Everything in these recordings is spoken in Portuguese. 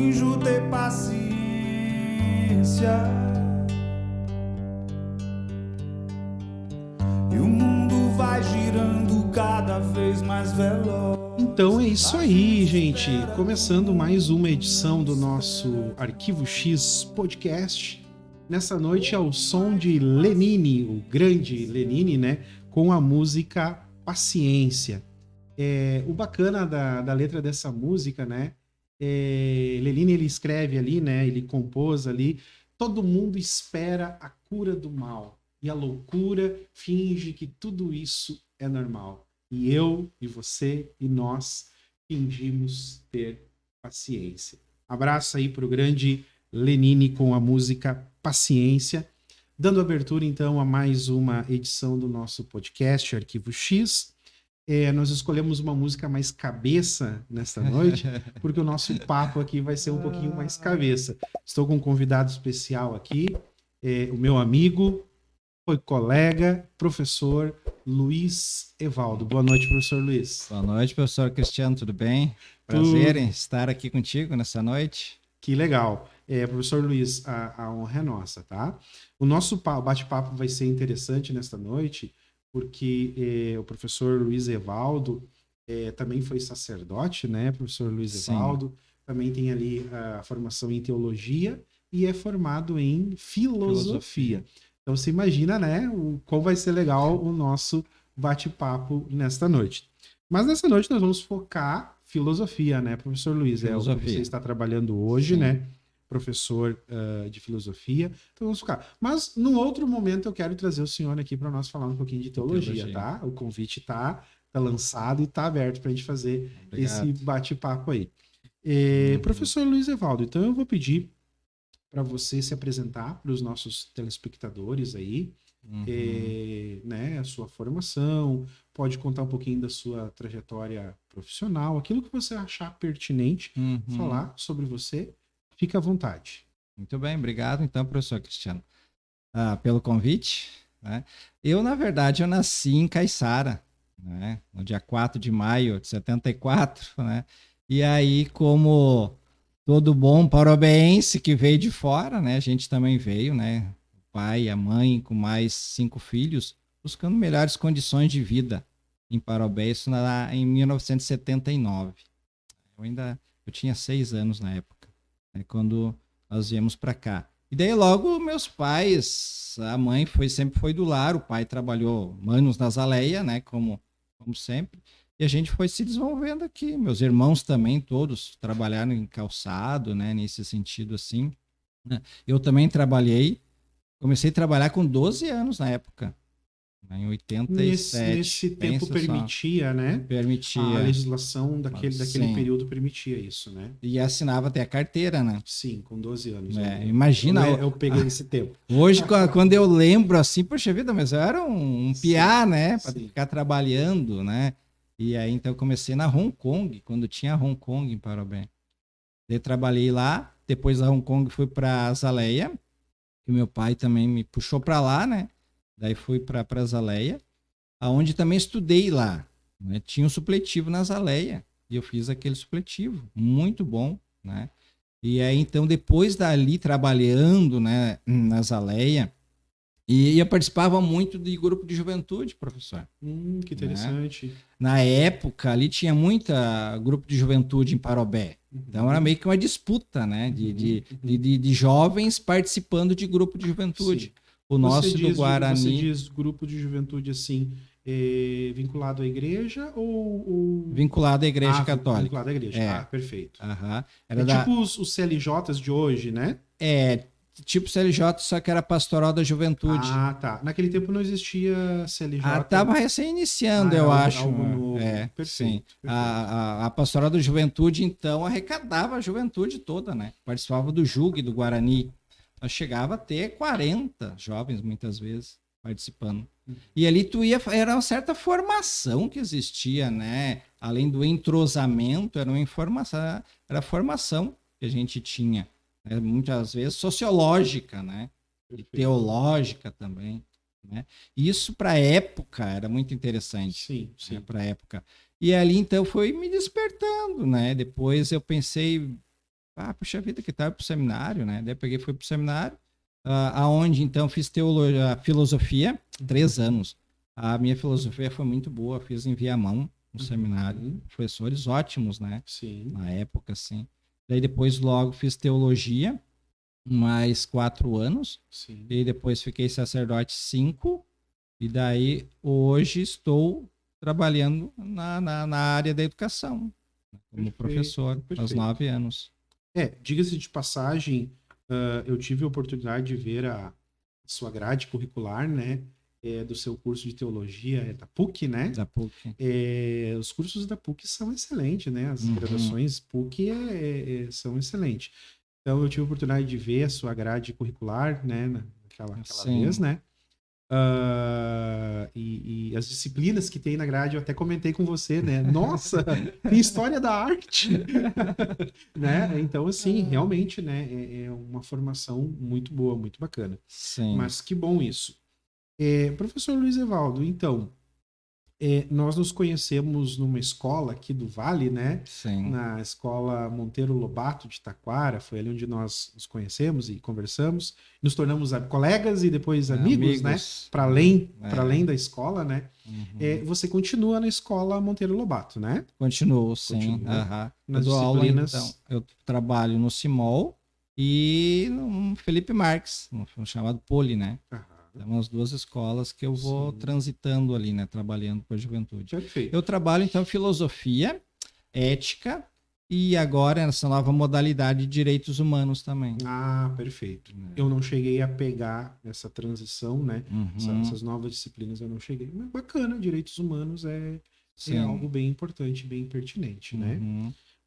finjo ter paciência. E o mundo vai girando cada vez mais veloz. Então é isso aí, gente. Começando mais uma edição do nosso Arquivo X Podcast. Nessa noite ao som de Lenine, o grande Lenine, né? Com a música Paciência. O bacana da letra dessa música, né? Lenine, ele escreve ali, né? Ele compôs ali. Todo mundo espera a cura do mal. E a loucura finge que tudo isso é normal. E eu, e você, e nós fingimos ter paciência. Abraço aí pro grande Lenine com a música Paciência. Dando abertura, então, a mais uma edição do nosso podcast Arquivo X. Nós escolhemos uma música mais cabeça nesta noite, porque o nosso papo aqui vai ser um pouquinho mais cabeça. Estou com um convidado especial aqui, o meu amigo, foi colega, professor Luiz Evaldo. Boa noite, professor Luiz. Boa noite, professor Cristiano, tudo bem? Prazer em estar aqui contigo nessa noite. Que legal. Professor Luiz, a honra é nossa, tá? O nosso bate-papo vai ser interessante nesta noite, porque o professor Luiz Evaldo também foi sacerdote, né? Professor Luiz Evaldo também tem ali a formação em teologia e é formado em filosofia. Então você imagina, né, qual vai ser legal o nosso bate-papo nesta noite. Mas nessa noite nós vamos focar filosofia, né, professor Luiz? Filosofia. É o que você está trabalhando hoje, Sim. né? Professor de filosofia. Então vamos focar. Mas num outro momento eu quero trazer o senhor aqui para nós falar um pouquinho de teologia, tá? O convite tá lançado e tá aberto para a gente fazer esse bate-papo aí. Professor Luiz Evaldo, então eu vou pedir para você se apresentar para os nossos telespectadores aí, né, a sua formação, pode contar um pouquinho da sua trajetória profissional, aquilo que você achar pertinente falar sobre você, fica à vontade. Muito bem, obrigado então, professor Cristiano, pelo convite, né? Eu, na verdade, eu nasci em Caiçara, né, no dia 4 de maio de 74, né, e aí, como todo bom parobense que veio de fora, né? A gente também veio, né? O pai e a mãe com mais 5 filhos, buscando melhores condições de vida em Parobé, isso em 1979. Eu tinha 6 anos na época, né, quando nós viemos para cá. E daí logo meus pais, a mãe sempre foi do lar, o pai trabalhou anos na Zaleia, né? Como sempre. E a gente foi se desenvolvendo aqui. Meus irmãos também, todos trabalharam em calçado, né? Nesse sentido, assim. Eu também comecei a trabalhar com 12 anos na época, né, em 87. Nesse tempo permitia, né? Permitia. A legislação daquele período permitia isso, né? E assinava até a carteira, né? Sim, com 12 anos. Imagina. Eu peguei esse tempo. Hoje, quando eu lembro assim, poxa vida, mas eu era um piá, né? Para ficar trabalhando, né? E aí, então, eu comecei na Hong Kong, quando tinha Hong Kong em Parobé. Daí trabalhei lá, depois da Hong Kong fui para Azaleia, que meu pai também me puxou para lá, né? Daí fui para Azaleia, aonde também estudei lá, né? Tinha um supletivo na Azaleia, e eu fiz aquele supletivo, muito bom, né? E aí, então, depois dali, trabalhando, né, na Azaleia, e eu participava muito de grupo de juventude, professor. Que interessante. Né? Na época, ali tinha muita grupo de juventude em Parobé. Então, era meio que uma disputa, né? De jovens participando de grupo de juventude. Sim. O nosso do Guarani... Você diz grupo de juventude, assim, vinculado à igreja ou... Vinculado à igreja católica. Vinculado à igreja, perfeito. Era tipo os CLJs de hoje, né? Tipo CLJ, só que era Pastoral da Juventude. Tá. Naquele tempo não existia CLJ. Tava recém-iniciando, eu acho. Algo novo. Perfeito. Sim. A Pastoral da Juventude, então, arrecadava a juventude toda, né? Participava do JUG, do Guarani. Nós chegava a ter 40 jovens, muitas vezes, participando. E ali era uma certa formação que existia, né? Além do entrosamento, era a formação que a gente tinha. Muitas vezes sociológica, né? E teológica também, né? Isso para a época era muito interessante. Sim. Né? Para a época. E ali então foi me despertando, né? Depois eu pensei, puxa vida, que tal ir pro seminário, né? Daí eu peguei e fui pro seminário, aonde então fiz filosofia, 3 anos. A minha filosofia foi muito boa, fiz em Viamão, no seminário, professores ótimos, né? Sim. Na época, assim. Daí depois logo fiz teologia, mais 4 anos. Sim. E depois fiquei sacerdote 5. E daí hoje estou trabalhando na área da educação, como professor, aos 9 anos. Diga-se de passagem, eu tive a oportunidade de ver a sua grade curricular, né? Do seu curso de teologia, da PUC, né? Da PUC. Os cursos da PUC são excelentes, né? As graduações PUC são excelentes. Então, eu tive a oportunidade de ver a sua grade curricular, né? Naquela vez, né? E as disciplinas que tem na grade, eu até comentei com você, né? Nossa, tem história da arte! Né? Então, assim, realmente, né? É uma formação muito boa, muito bacana. Sim. Mas que bom isso. Professor Luiz Evaldo, então, nós nos conhecemos numa escola aqui do Vale, né? Sim. Na escola Monteiro Lobato de Taquara, foi ali onde nós nos conhecemos e conversamos, nos tornamos colegas e depois amigos, né? Para além da escola, né? Você continua na escola Monteiro Lobato, né? Continuo, sim. Nas eu dou aula, disciplinas... então, eu trabalho no CIMOL e no Felipe Marques, no chamado Poli, né? São as 2 escolas que eu vou transitando ali, né? Trabalhando com a juventude. Perfeito. Eu trabalho, então, filosofia, ética e agora essa nova modalidade de direitos humanos também. Perfeito. Eu não cheguei a pegar essa transição, né? Essas novas disciplinas eu não cheguei. Mas bacana, direitos humanos é algo bem importante, bem pertinente, né?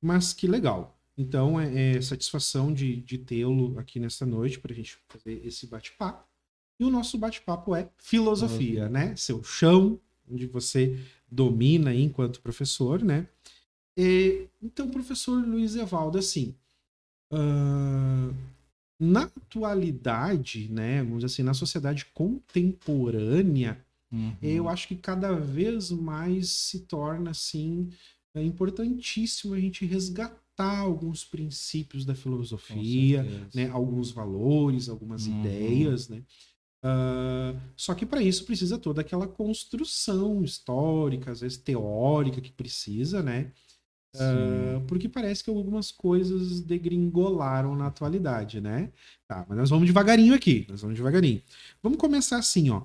Mas que legal. Então, é satisfação de tê-lo aqui nessa noite para a gente fazer esse bate-papo. E o nosso bate-papo é filosofia, né? Seu chão, onde você domina enquanto professor, né? Então, professor Luiz Evaldo, assim, na atualidade, né? Vamos dizer assim, na sociedade contemporânea, eu acho que cada vez mais se torna, assim, importantíssimo a gente resgatar alguns princípios da filosofia, né? Alguns valores, algumas ideias, né? Só que para isso precisa toda aquela construção histórica, às vezes teórica que precisa, né? Porque parece que algumas coisas degringolaram na atualidade, né? Tá, mas nós vamos devagarinho aqui, Vamos começar assim, ó.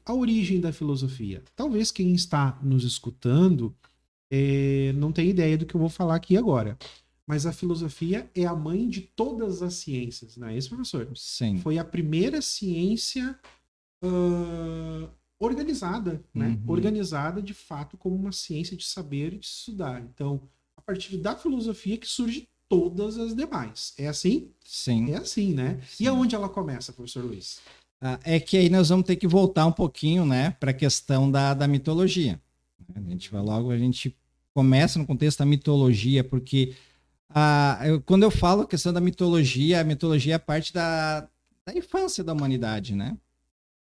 A origem da filosofia. Talvez quem está nos escutando não tenha ideia do que eu vou falar aqui agora. Mas a filosofia é a mãe de todas as ciências, não é isso, professor? Sim. Foi a primeira ciência organizada, né? Organizada, de fato, como uma ciência de saber e de estudar. Então, a partir da filosofia que surge todas as demais. É assim? Sim. É assim, né? Sim. E aonde ela começa, professor Luiz? É que aí nós vamos ter que voltar um pouquinho, né, para a questão da mitologia. A gente começa no contexto da mitologia, porque quando eu falo a questão da mitologia, a mitologia é parte da infância da humanidade, né?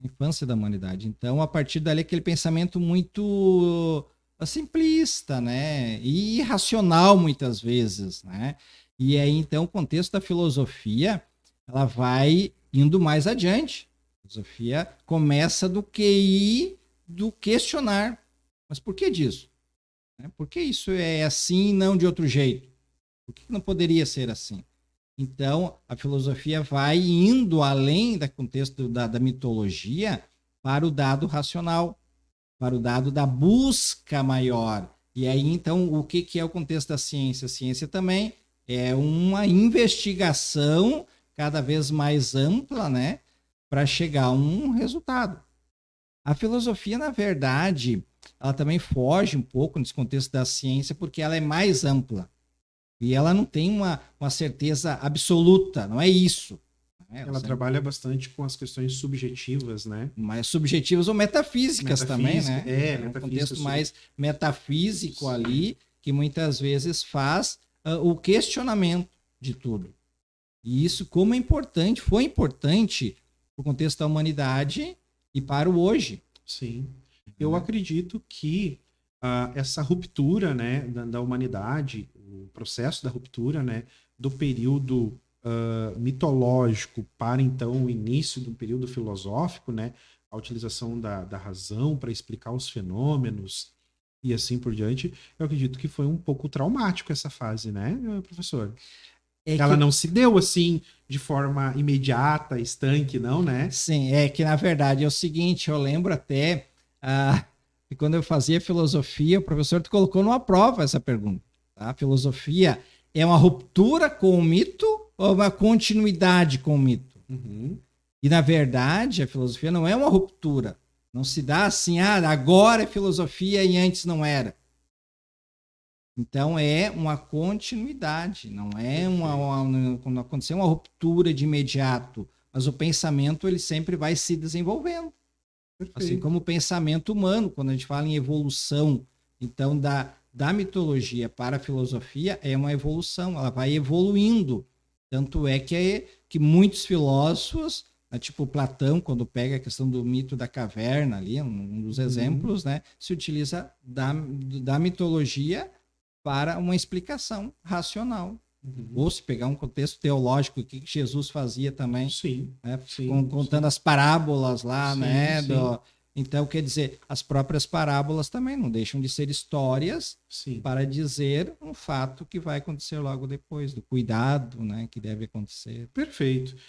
Infância da humanidade. Então, a partir dali, aquele pensamento muito simplista, né? E irracional, muitas vezes, né? E aí, então, o contexto da filosofia, ela vai indo mais adiante. A filosofia começa do QI, do questionar. Mas por que disso? Por que isso é assim e não de outro jeito? Por que não poderia ser assim? Então, a filosofia vai indo além do contexto da mitologia para o dado racional, para o dado da busca maior. E aí, então, o que é o contexto da ciência? A ciência também é uma investigação cada vez mais ampla, né, para chegar a um resultado. A filosofia, na verdade, ela também foge um pouco nesse contexto da ciência porque ela é mais ampla. E ela não tem uma certeza absoluta, não é isso. Ela trabalha bastante com as questões subjetivas, né? Mais subjetivas ou metafísicas também, né? É um contexto mais metafísico ali, que muitas vezes faz o questionamento de tudo. E isso como é importante, foi importante para o contexto da humanidade e para o hoje. Sim. Eu acredito que essa ruptura, né, da humanidade, o processo da ruptura, né, do período mitológico para, então, o início do período filosófico, né? A utilização da razão para explicar os fenômenos e assim por diante, eu acredito que foi um pouco traumático essa fase, né, professor? Ela não se deu assim de forma imediata, estanque, não, né? Sim, é que na verdade é o seguinte, eu lembro até que quando eu fazia filosofia, o professor colocou numa prova essa pergunta. Tá? A filosofia é uma ruptura com o mito ou uma continuidade com o mito? Uhum. E na verdade a filosofia não é uma ruptura. Não se dá assim, agora é filosofia e antes não era. Então é uma continuidade, não é quando acontecer uma ruptura de imediato, mas o pensamento ele sempre vai se desenvolvendo. Perfeito. Assim como o pensamento humano, quando a gente fala em evolução, então da mitologia para a filosofia é uma evolução, ela vai evoluindo. Tanto é que muitos filósofos, né, tipo Platão, quando pega a questão do mito da caverna ali, um dos exemplos, né, se utiliza da mitologia para uma explicação racional. Uhum. Ou se pegar um contexto teológico, o que Jesus fazia também, Sim, né? sim, Contando as parábolas lá, sim, né? sim. Então, quer dizer, as próprias parábolas também não deixam de ser histórias Sim. para dizer um fato que vai acontecer logo depois, do cuidado, né, que deve acontecer. Perfeito.